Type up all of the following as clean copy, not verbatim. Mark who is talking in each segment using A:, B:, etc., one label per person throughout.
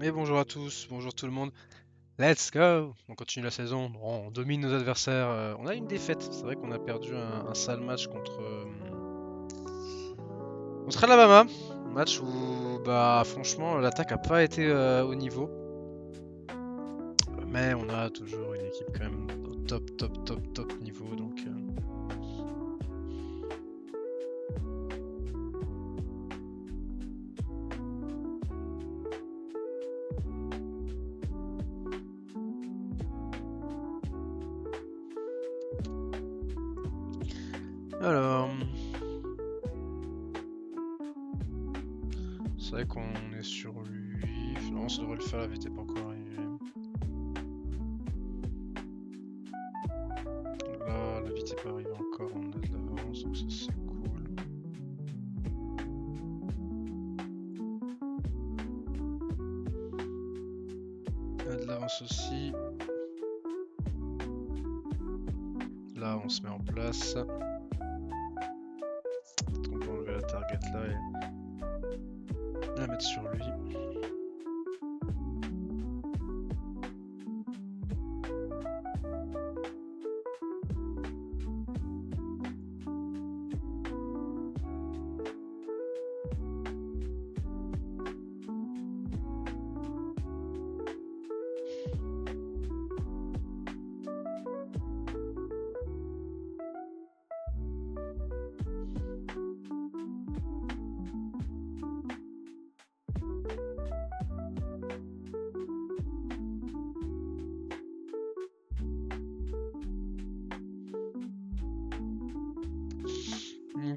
A: Et bonjour à tous, bonjour tout le monde. Let's go! On continue la saison, on domine nos adversaires. On a une défaite, c'est vrai qu'on a perdu un sale match contre Alabama. Un match où, bah, franchement, l'attaque a pas été au niveau. Mais on a toujours une équipe quand même au top niveau. Alors, c'est vrai qu'on est sur lui. Non, ça devrait le faire, la vite est pas encore arrivé. Là, la vite est pas arrivée encore, on a de l'avance, donc ça c'est cool. On a de l'avance aussi. Là, on se met en place. Peut-être qu'on peut enlever la target là et la mettre sur lui.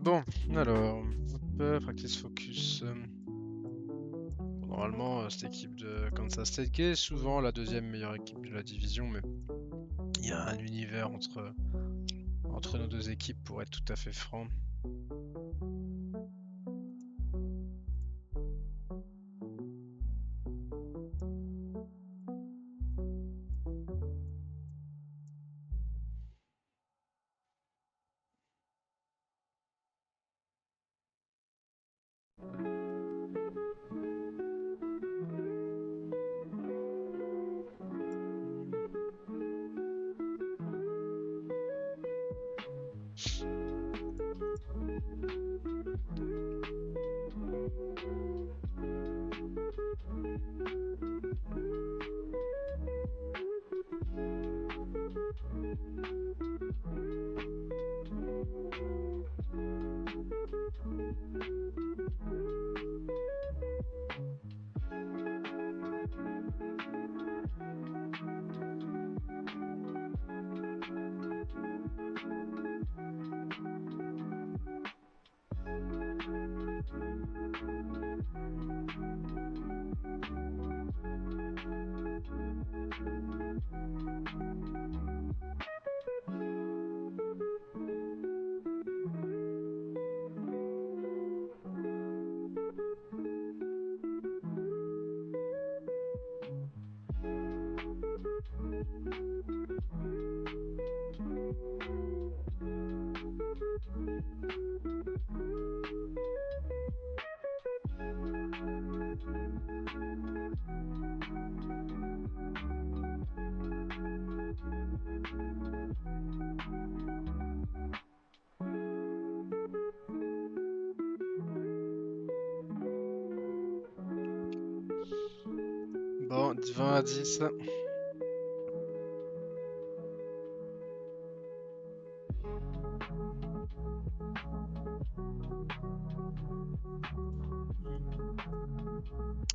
A: Bon, alors, hop, practice focus. Normalement, cette équipe de Kansas State, qui est souvent la deuxième meilleure équipe de la division, mais il y a un univers entre nos deux équipes pour être tout à fait franc. Bon, 20 à 10.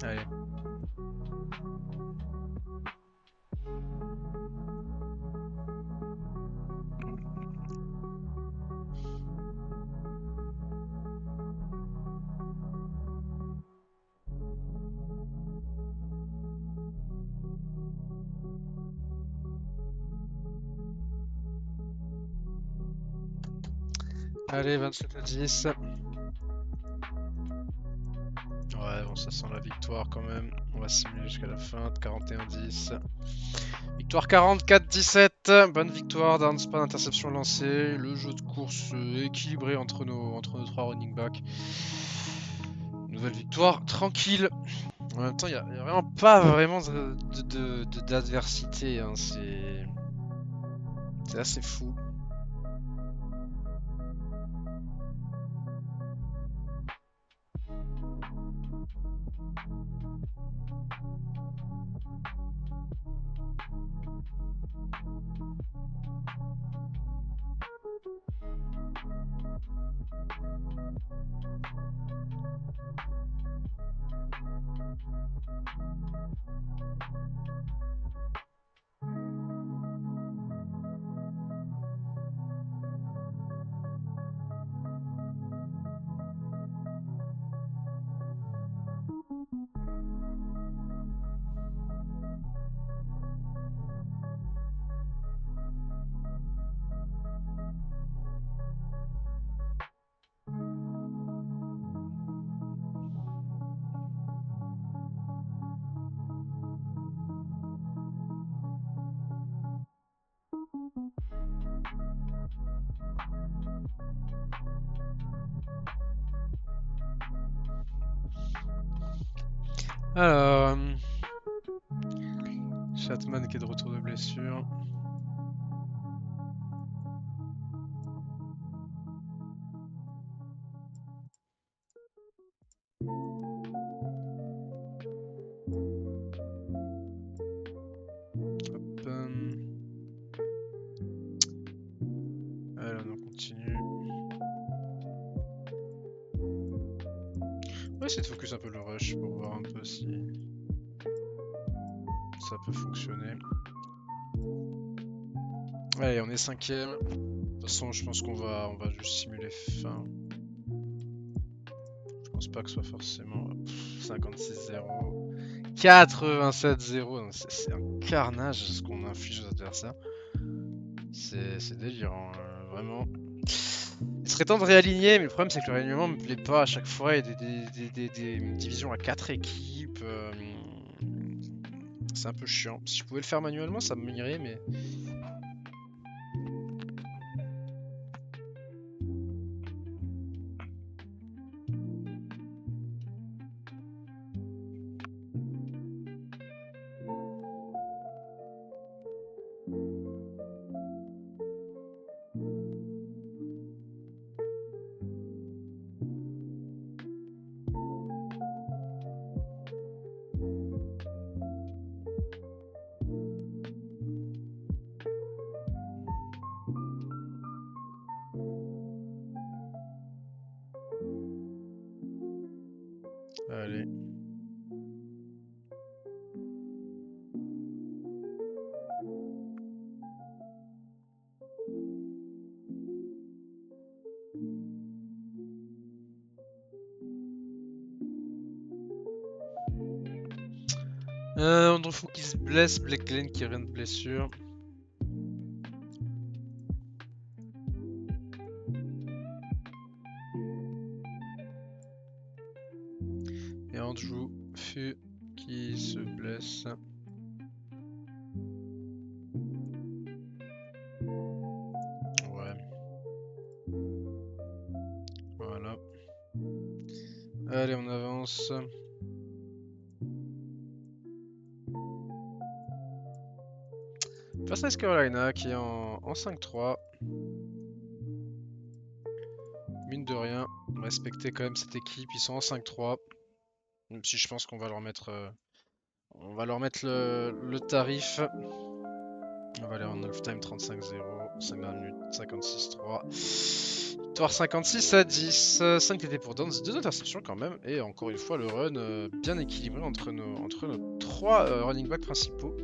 A: Allez. Allez, 27 à 10. Ouais, bon, ça sent la victoire quand même. On va simuler jusqu'à la fin. 41-10. Victoire 44-17. Bonne victoire. Down, pas d'interception lancée. Le jeu de course équilibré entre nos trois running backs. Nouvelle victoire tranquille. En même temps, il y a vraiment pas vraiment d'adversité, hein, c'est assez fou. Alors, Chatman qui est de retour de blessure. Hop. Allez, on continue. On va essayer de focus un peu le rush pour voir un peu si ça peut fonctionner. Allez, on est 5ème. De toute façon, je pense qu'on va juste simuler fin. Je pense pas que ce soit forcément 56-0. 87-0. C'est un carnage ce qu'on inflige aux adversaires. C'est délirant, vraiment. Il serait temps de réaligner, mais le problème c'est que le réalignement me plaît pas à chaque fois. Il y a des divisions à 4 équipes. C'est un peu chiant. Si je pouvais le faire manuellement, ça m'irait, mais. Allez. Andrefou qui se blesse, Blake Glenn qui revient de blessure. Et Andrew Fu qui se blesse. Ouais. Voilà. Allez, on avance. Face à East Carolina qui est en 5-3. Mine de rien, respecter quand même cette équipe. Ils sont en 5-3. Même si je pense qu'on va leur mettre, le tarif. On va aller en halftime 35-0. 5 minutes 56-3. Victoire 56-10. 5 TD pour Downs, 2 interceptions quand même. Et encore une fois, le run bien équilibré entre nos 3 running backs principaux.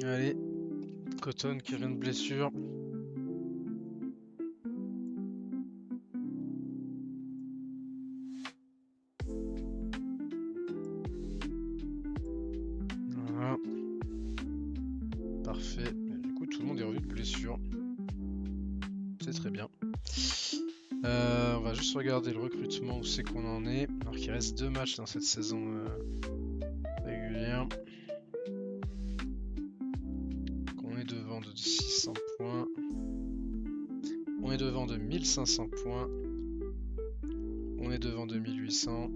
A: Allez, Cotton qui revient de blessure. Voilà. Parfait. Et du coup, tout le monde est revenu de blessure. C'est très bien. On va juste regarder le recrutement, où c'est qu'on en est. Alors qu'il reste 2 matchs dans cette saison régulière. On est devant de 600 points. On est devant de 1500 points. On est devant de 1800.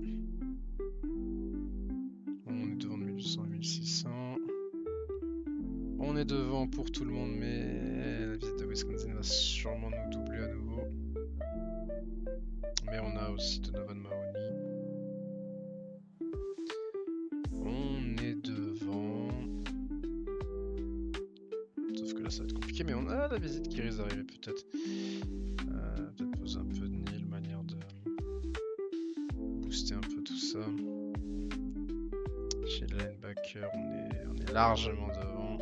A: On est devant de 1800 et 1600. On est devant pour tout le monde, mais la visite de Wisconsin va sûrement nous doubler à nouveau. Mais on a aussi Donovan Mahoney. On est devant. Sauf que là ça va être compliqué, mais on a la visite qui risque d'arriver peut-être. Peut-être poser un peu de nil, manière de booster un peu tout ça. Chez le linebacker, on est largement devant.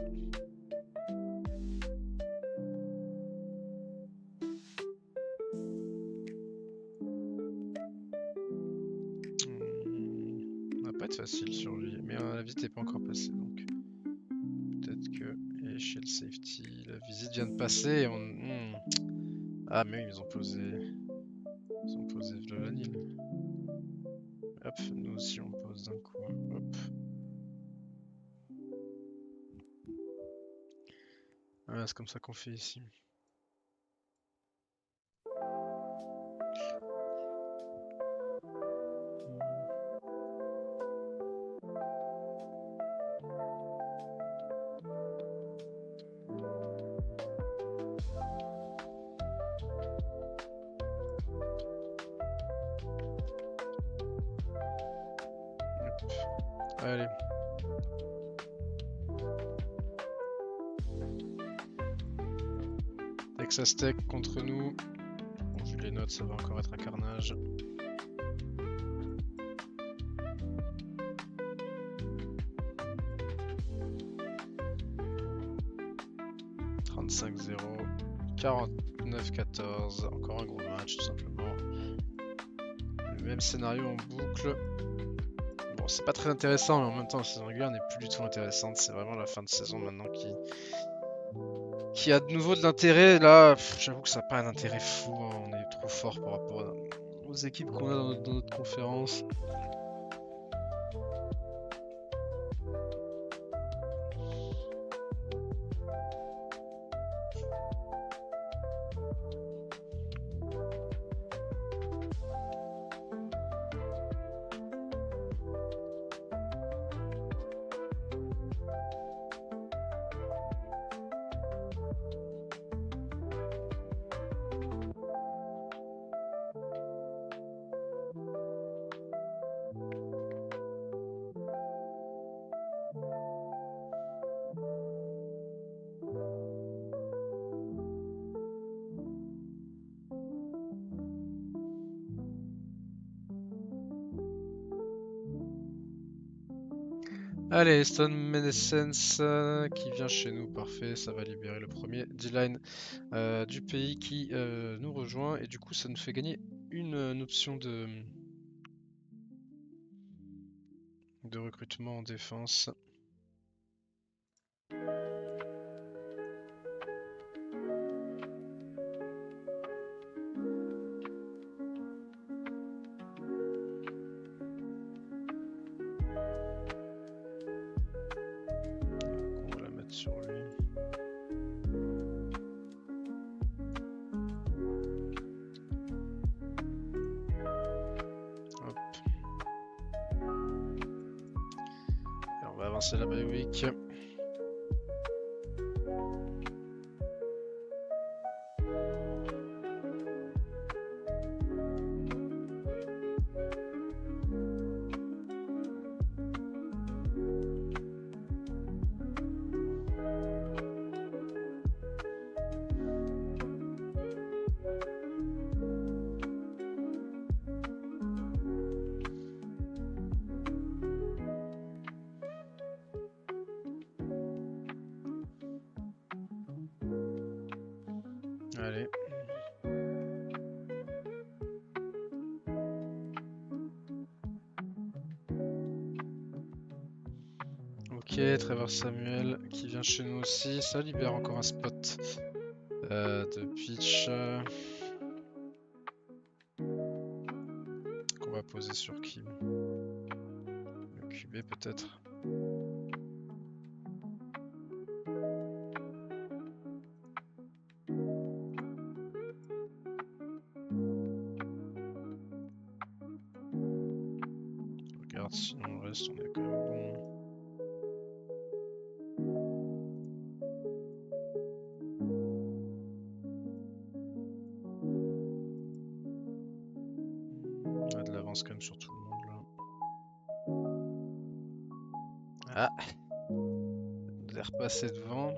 A: Ça va pas être facile sur lui, mais la visite n'est pas encore passée, donc peut-être que... Et chez le safety, la visite vient de passer et on... Ah mais oui, ils ont posé... Ils ont posé le vanille. Hop, nous aussi on pose d'un coup. Hop. Voilà, c'est comme ça qu'on fait ici. Allez. Texas Tech contre nous. Bon, vu les notes, ça va encore être un carnage. « 35-0, 49-14, encore un gros match tout simplement. Le même scénario en boucle. Bon, c'est pas très intéressant, mais en même temps, la saison régulière n'est plus du tout intéressante. C'est vraiment la fin de saison maintenant qui a de nouveau de l'intérêt. Là, j'avoue que ça n'a pas un intérêt fou. Hein. On est trop fort par rapport aux équipes qu'on a dans notre conférence. Allez, Stone Menescence qui vient chez nous, parfait, ça va libérer le premier D-line du pays qui nous rejoint et du coup ça nous fait gagner une option de recrutement en défense. On va la mettre sur lui. Hop. Et on va avancer la bye week. Allez. Ok, Trevor Samuel qui vient chez nous aussi. Ça libère encore un spot de pitch. Qu'on va poser sur qui? Le QB peut-être. Regarde, sinon le reste on est quand même bon. On a de l'avance quand même sur tout le monde là. Ah, vous avez repassé devant.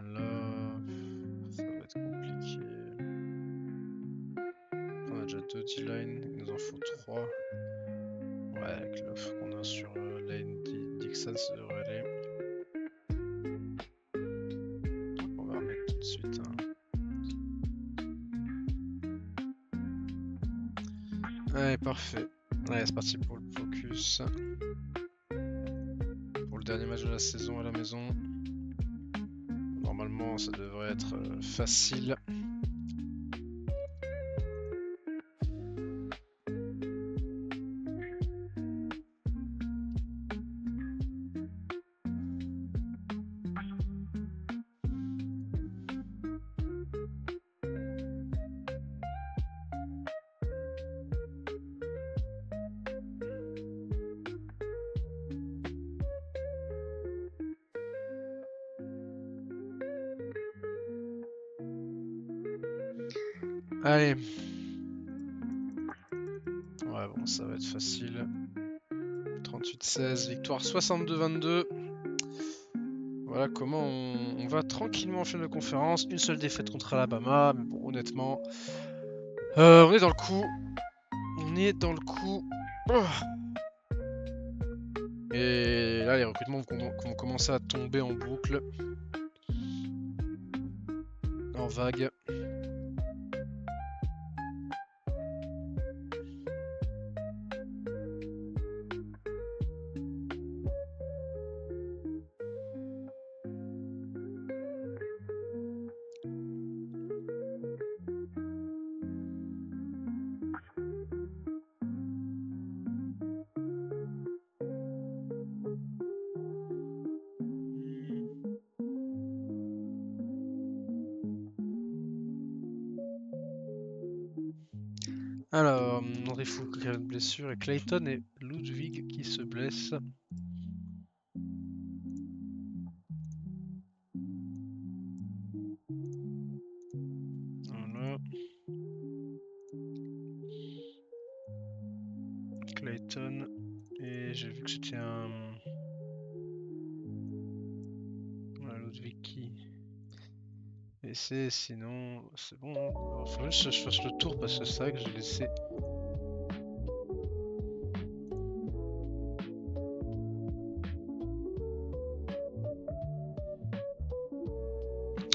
A: Là, ça va être compliqué. On a déjà 2 D-line, il nous en faut 3. Ouais, avec l'offre qu'on a sur Lane Dixon, ça devrait aller. On va remettre tout de suite. Allez, parfait. Allez, c'est parti pour le focus. Pour le dernier match de la saison à la maison. Normalement, ça devrait être facile. Allez. Ouais, bon, ça va être facile. 38-16, victoire 62-22. Voilà comment on va tranquillement en finale de conférence. Une seule défaite contre Alabama, mais bon, honnêtement, on est dans le coup. On est dans le coup. Oh. Et là, les recrutements vont commencer à tomber en boucle. En vague. Alors, André Foucault qui a une blessure et Clayton et Ludwig qui se blessent. Voilà. Clayton. Et j'ai vu que c'était un... Voilà, Ludwig qui... Et sinon... C'est bon, hein. Alors, faudrait juste que je fasse le tour parce que c'est vrai que j'ai laissé...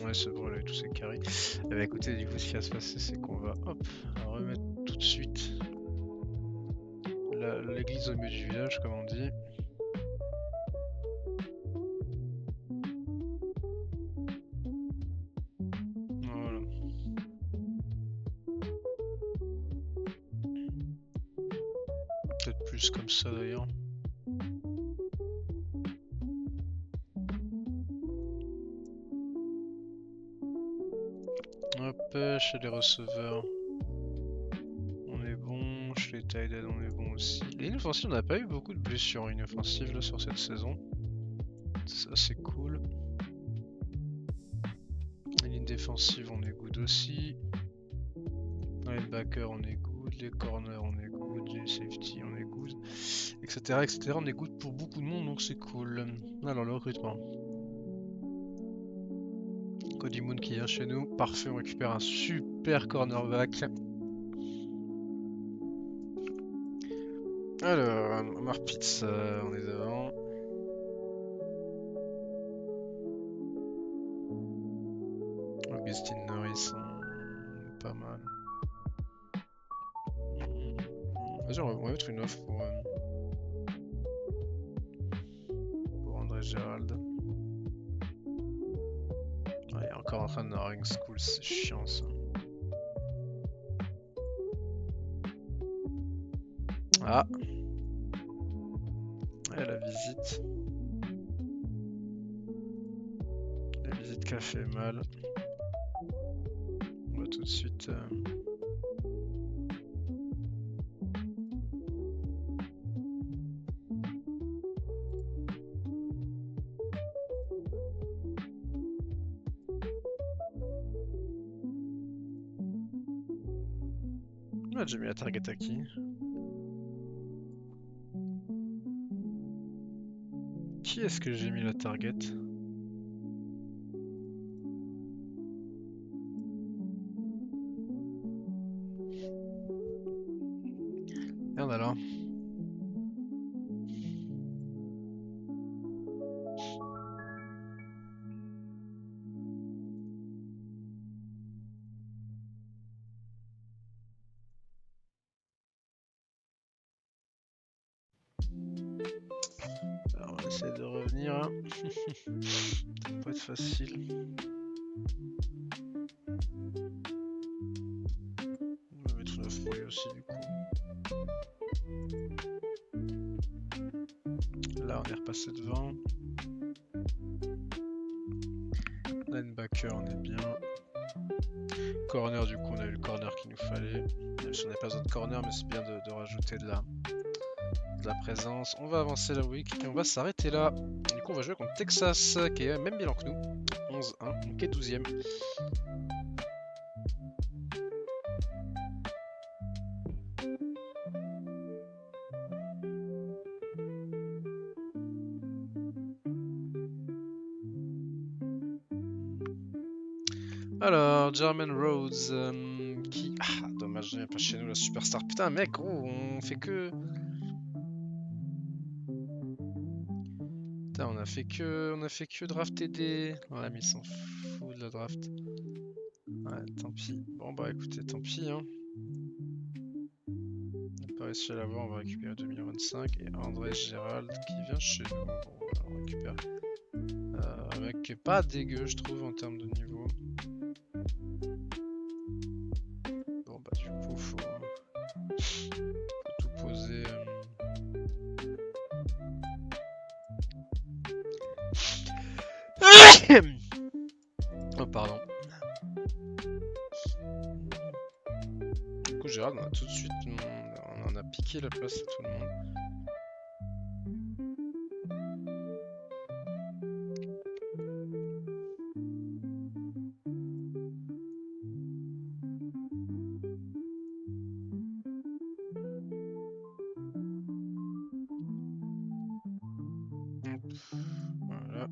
A: Ouais, c'est bon, là, tous ces carrés. Eh bah, écoutez, du coup, ce qui va se passer, c'est qu'on va, hop, remettre tout de suite l'église au milieu du village, comme on dit. Voilà. Peut-être plus comme ça, d'ailleurs. Hop, chez les receveurs. On est bon, chez les tight ends, on est bon aussi. Les lignes offensives, on n'a pas eu beaucoup de blessures en ligne offensive là, sur cette saison. Ça, c'est cool. Les lignes défensives, on est good aussi. Linebacker, on est good. les corners on est good, les safety on est good, etc. etc. On est good pour beaucoup de monde donc c'est cool. Alors le recrutement. Cody Moon qui vient chez nous, parfait, on récupère un super cornerback. Alors, Omar Pitts, on est devant. Augustine Norris, pas mal. Vas-y, on va mettre une offre pour André Gérald. Ah, il est encore en train de narring school, c'est chiant ça. Ah, et la visite. La visite qui a fait mal. On va tout de suite. Ah, j'ai mis la target à qui? Qui est-ce que j'ai mis la target? Merde alors. Alors, on va essayer de revenir. Hein. Ça va pas être facile. On va mettre une offre pour lui aussi du coup. Là on est repassé devant. Linebacker on est bien. Corner du coup on a eu le corner qu'il nous fallait. Même si on n'a pas besoin de corner mais c'est bien de rajouter de la présence. On va avancer la week et on va s'arrêter là. Du coup on va jouer contre Texas qui est même bilan que nous. 11-1, donc qui est 12ème. Alors, German Rhodes, qui... Ah, dommage, il n'y a pas chez nous la superstar. Putain, mec, gros, on fait que... Putain, on a fait que drafter des... Ouais, mais ils s'en foutent de la draft. Ouais, tant pis. Bon, bah écoutez, tant pis, hein. On n'a pas réussi à l'avoir, on va récupérer 2025. Et André Gérald qui vient chez nous. Bon, voilà, on récupère un mec qui est pas dégueu, je trouve, en termes de niveau. Bon, bah du coup, faut tout poser... Oh pardon. Du coup Gérald on a tout de suite on en a piqué la place à tout le monde. Voilà.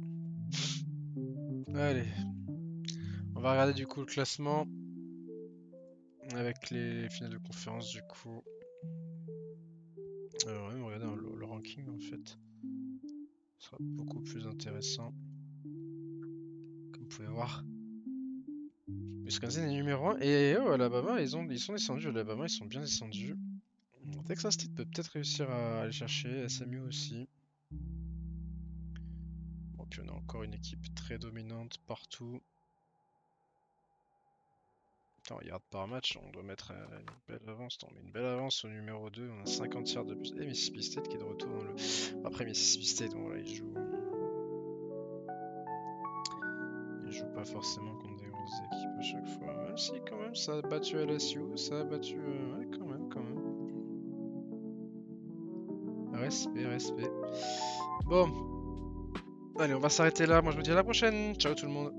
A: Allez. On va regarder du coup le classement. Avec les finales de conférence du coup. On va même regarder le ranking en fait. Ce sera beaucoup plus intéressant. Comme vous pouvez voir. Wisconsin est numéro 1 et oh, Alabama ils sont descendus. Alabama ils sont bien descendus. Texas State peut peut-être réussir à aller chercher. SMU aussi. Bon puis on a encore une équipe très dominante partout. Attends, il rate par match, on doit mettre une belle avance. Attends, on met une belle avance au numéro 2, on a 50 yards de plus. Et Mississippi State qui est de retour dans le... Après Mississippi State, bon là il joue pas forcément contre des grosses équipes à chaque fois. Même si quand même ça a battu LSU, ça a battu... Ouais quand même. Respect. Bon. Allez, on va s'arrêter là, moi je vous dis à la prochaine. Ciao tout le monde.